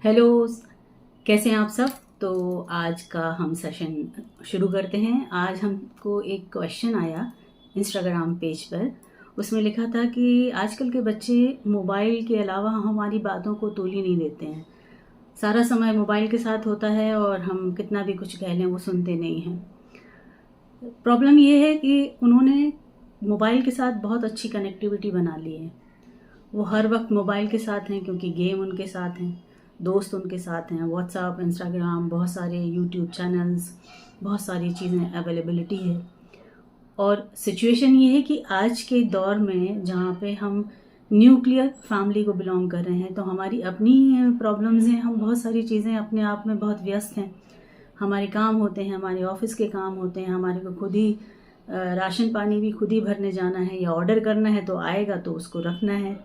Hello. कैसे हैं आप सब। तो आज का हम सेशन शुरू करते हैं। आज हमको एक क्वेश्चन आया इंस्टाग्राम पेज पर। उसमें लिखा था कि आजकल के बच्चे मोबाइल के अलावा हमारी बातों को तूल ही नहीं देते हैं। सारा समय मोबाइल के साथ होता है और हम कितना भी कुछ कह लें वो सुनते नहीं हैं। प्रॉब्लम ये है कि उन्होंने मोबाइल के साथ बहुत अच्छी कनेक्टिविटी बना ली है। वो हर वक्त मोबाइल के साथ हैं क्योंकि गेम उनके साथ हैं, दोस्त उनके साथ हैं, व्हाट्सएप, इंस्टाग्राम, बहुत सारे यूट्यूब चैनल्स, बहुत सारी चीज़ें अवेलेबिलिटी है। और सिचुएशन ये है कि आज के दौर में जहाँ पे हम न्यूक्लियर फैमिली को बिलोंग कर रहे हैं तो हमारी अपनी प्रॉब्लम्स हैं। हम बहुत सारी चीज़ें अपने आप में बहुत व्यस्त हैं। हमारे काम होते हैं, हमारे ऑफिस के काम होते हैं, हमारे को खुद ही राशन पानी भी खुद ही भरने जाना है या ऑर्डर करना है तो आएगा तो उसको रखना है।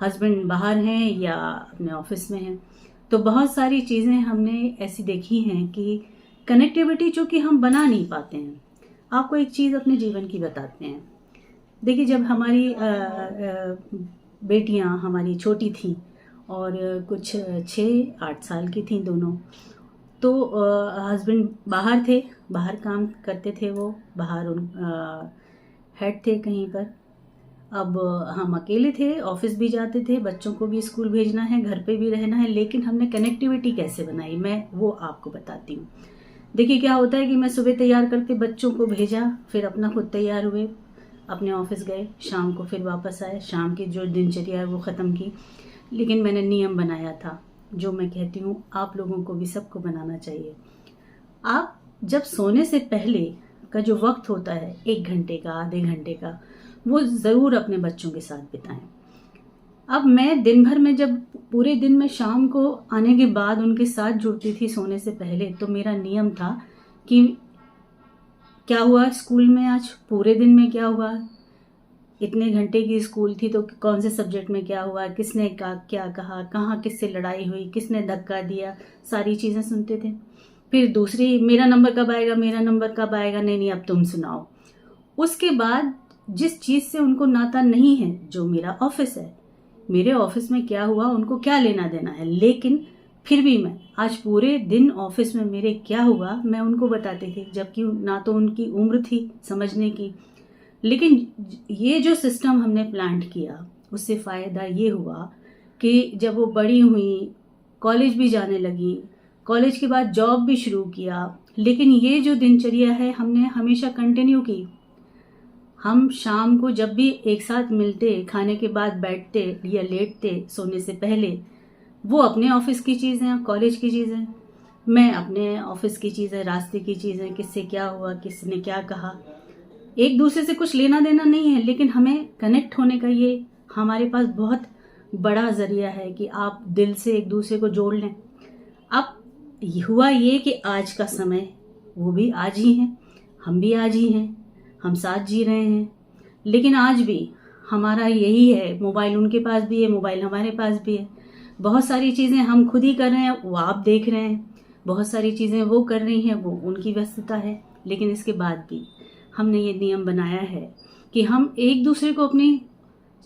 हस्बैंड बाहर हैं या अपने ऑफिस में हैं। तो बहुत सारी चीज़ें हमने ऐसी देखी हैं कि कनेक्टिविटी चूँकि हम बना नहीं पाते हैं। आपको एक चीज़ अपने जीवन की बताते हैं। देखिए, जब हमारी बेटियां हमारी छोटी थी और कुछ 6-8 साल की थी दोनों, तो हस्बैंड बाहर थे, बाहर काम करते थे, वो बाहर हेड थे कहीं पर। अब हम अकेले थे, ऑफिस भी जाते थे, बच्चों को भी स्कूल भेजना है, घर पे भी रहना है, लेकिन हमने कनेक्टिविटी कैसे बनाई मैं वो आपको बताती हूँ। देखिए क्या होता है कि मैं सुबह तैयार करके बच्चों को भेजा, फिर अपना खुद तैयार हुए, अपने ऑफिस गए, शाम को फिर वापस आए, शाम की जो दिनचर्या है वो ख़त्म की। लेकिन मैंने नियम बनाया था, जो मैं कहती हूँ आप लोगों को भी सबको बनाना चाहिए। आप जब सोने से पहले का जो वक्त होता है 1 घंटे का, आधे घंटे का, वो ज़रूर अपने बच्चों के साथ बिताएं। अब मैं दिन भर में जब पूरे दिन में शाम को आने के बाद उनके साथ जुड़ती थी सोने से पहले, तो मेरा नियम था कि क्या हुआ स्कूल में, आज पूरे दिन में क्या हुआ, इतने घंटे की स्कूल थी तो कौन से सब्जेक्ट में क्या हुआ, किसने क्या कहा, कहाँ किससे लड़ाई हुई, किसने धक्का दिया, सारी चीज़ें सुनते थे। फिर दूसरी, मेरा नंबर कब आएगा, मेरा नंबर कब आएगा, नहीं नहीं अब तुम सुनाओ। उसके बाद जिस चीज़ से उनको नाता नहीं है, जो मेरा ऑफिस है, मेरे ऑफिस में क्या हुआ उनको क्या लेना देना है, लेकिन फिर भी मैं आज पूरे दिन ऑफिस में मेरे क्या हुआ मैं उनको बताती थी, जबकि ना तो उनकी उम्र थी समझने की। लेकिन ये जो सिस्टम हमने प्लांट किया उससे फ़ायदा ये हुआ कि जब वो बड़ी हुई, कॉलेज भी जाने लगी, कॉलेज के बाद जॉब भी शुरू किया, लेकिन ये जो दिनचर्या है हमने हमेशा कंटिन्यू की। हम शाम को जब भी एक साथ मिलते, खाने के बाद बैठते या लेटते सोने से पहले, वो अपने ऑफिस की चीज़ें, कॉलेज की चीज़ें, मैं अपने ऑफिस की चीज़ें, रास्ते की चीज़ें, किससे क्या हुआ, किसने क्या कहा। एक दूसरे से कुछ लेना देना नहीं है, लेकिन हमें कनेक्ट होने का ये हमारे पास बहुत बड़ा ज़रिया है कि आप दिल से एक दूसरे को जोड़ लें। अब हुआ ये कि आज का समय वो भी आज ही हैं, हम भी आज ही हैं, हम साथ जी रहे हैं, लेकिन आज भी हमारा यही है, मोबाइल उनके पास भी है, मोबाइल हमारे पास भी है। बहुत सारी चीज़ें हम खुद ही कर रहे हैं, वो आप देख रहे हैं, बहुत सारी चीज़ें वो कर रही हैं, वो उनकी व्यस्तता है। लेकिन इसके बाद भी हमने ये नियम बनाया है कि हम एक दूसरे को अपनी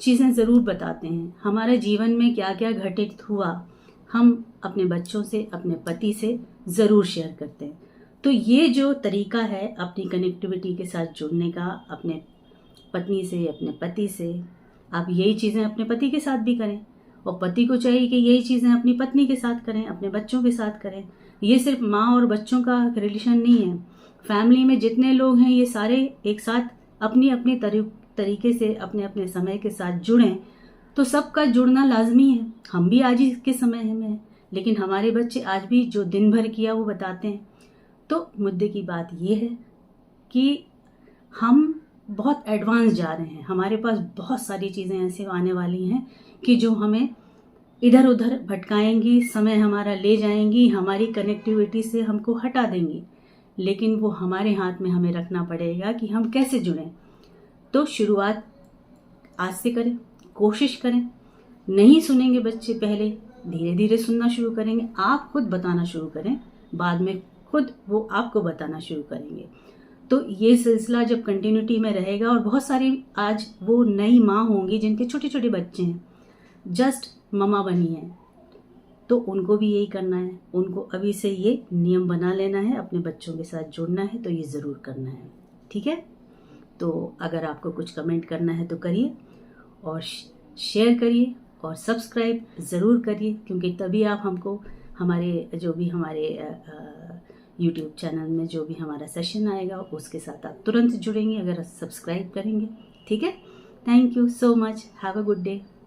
चीज़ें ज़रूर बताते हैं। हमारे जीवन में क्या क्या घटित हुआ हम अपने बच्चों से, अपने पति से ज़रूर शेयर करते हैं। तो ये जो तरीका है अपनी कनेक्टिविटी के साथ जुड़ने का, अपने पत्नी से, अपने पति से, आप यही चीज़ें अपने पति के साथ भी करें, और पति को चाहिए कि यही चीज़ें अपनी पत्नी के साथ करें, अपने बच्चों के साथ करें। ये सिर्फ माँ और बच्चों का रिलेशन नहीं है, फैमिली में जितने लोग हैं ये सारे एक साथ अपनी अपनी तरीके से अपने अपने समय के साथ जुड़ें, तो सबका जुड़ना लाजमी है। हम भी आज ही के समय में, लेकिन हमारे बच्चे आज भी जो दिन भर किया वो बताते हैं। तो मुद्दे की बात ये है कि हम बहुत एडवांस जा रहे हैं, हमारे पास बहुत सारी चीज़ें ऐसे आने वाली हैं कि जो हमें इधर उधर भटकाएंगी, समय हमारा ले जाएंगी, हमारी कनेक्टिविटी से हमको हटा देंगी। लेकिन वो हमारे हाथ में हमें रखना पड़ेगा कि हम कैसे जुड़ें। तो शुरुआत आज से करें, कोशिश करें। नहीं सुनेंगे बच्चे, पहले धीरे धीरे सुनना शुरू करेंगे, आप खुद बताना शुरू करें, बाद में खुद वो आपको बताना शुरू करेंगे। तो ये सिलसिला जब कंटिन्यूटी में रहेगा, और बहुत सारी आज वो नई माँ होंगी जिनके छोटे छोटे बच्चे हैं, जस्ट ममा बनी है, तो उनको भी यही करना है, उनको अभी से ये नियम बना लेना है, अपने बच्चों के साथ जुड़ना है तो ये ज़रूर करना है। ठीक है, तो अगर आपको कुछ कमेंट करना है तो करिए, और शेयर करिए, और सब्सक्राइब ज़रूर करिए, क्योंकि तभी आप हमको हमारे जो भी हमारे यूट्यूब चैनल में जो भी हमारा सेशन आएगा उसके साथ आप तुरंत जुड़ेंगे अगर सब्सक्राइब करेंगे। ठीक है, thank you so much, have a good day.